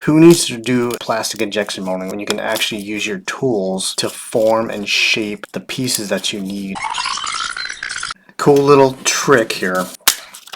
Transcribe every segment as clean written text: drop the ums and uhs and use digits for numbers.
Who needs to do plastic injection molding when you can actually use your tools to form and shape the pieces that you need? Cool little trick here.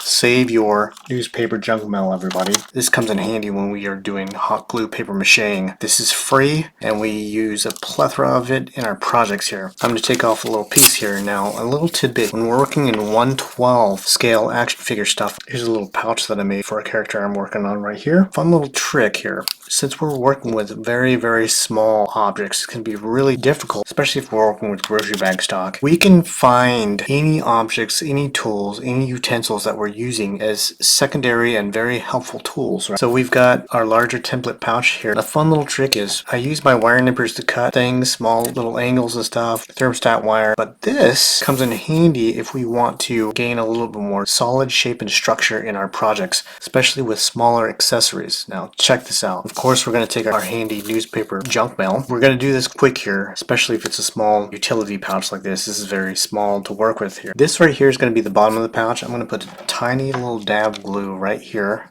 Save your newspaper junk mail, everybody. This comes in handy when we are doing hot glue paper macheing. This is free and we use a plethora of it in our projects here. I'm going to take off a little piece here now. A little tidbit. When we're working in 1/12 scale action figure stuff, here's a little pouch that I made for a character I'm working on right here. Fun little trick here. Since we're working with very, very small objects, it can be really difficult, especially if we're working with grocery bag stock. We can find any objects, any tools, any utensils that we're using as secondary and very helpful tools. Right? So we've got our larger template pouch here. A fun little trick is I use my wire nippers to cut things, small little angles and stuff, thermostat wire, but this comes in handy if we want to gain a little bit more solid shape and structure in our projects, especially with smaller accessories. Now check this out. Of course, we're going to take our handy newspaper junk mail. We're going to do this quick here, especially if it's a small utility pouch like this. This is very small to work with here. This right here is going to be the bottom of the pouch. I'm going to put a tiny little dab of glue right here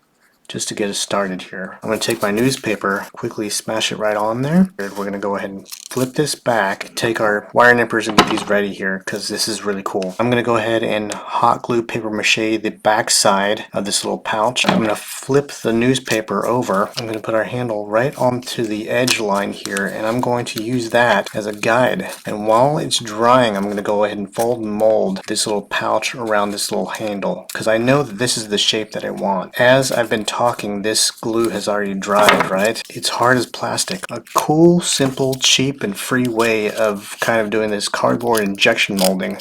just to get us started here. I'm going to take my newspaper, quickly smash it right on there. We're going to go ahead and flip this back, take our wire nippers and get these ready here because this is really cool. I'm going to go ahead and hot glue paper mache the back side of this little pouch. I'm going to flip the newspaper over. I'm going to put our handle right onto the edge line here and I'm going to use that as a guide. And while it's drying, I'm going to go ahead and fold and mold this little pouch around this little handle because I know that this is the shape that I want. As I've been talking, this glue has already dried, right? It's hard as plastic. A cool, simple, cheap, and free way of kind of doing this cardboard injection molding.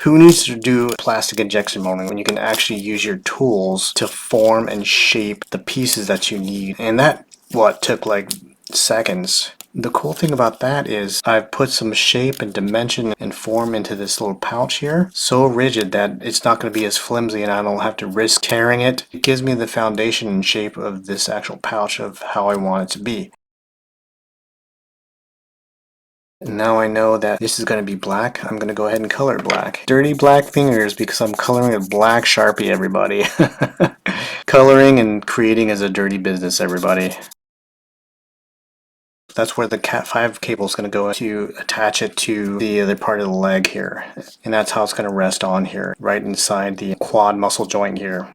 Who needs to do plastic injection molding when you can actually use your tools to form and shape the pieces that you need? And that, took like seconds. The cool thing about that is I've put some shape and dimension and form into this little pouch here. So rigid that it's not going to be as flimsy and I don't have to risk tearing it. It gives me the foundation and shape of this actual pouch of how I want it to be. And now I know that this is going to be black. I'm going to go ahead and color it black. Dirty black fingers because I'm coloring a black Sharpie, everybody. Coloring and creating is a dirty business, everybody. That's where the Cat 5 cable is going to go to attach it to the other part of the leg here. And that's how it's going to rest on here, right inside the quad muscle joint here.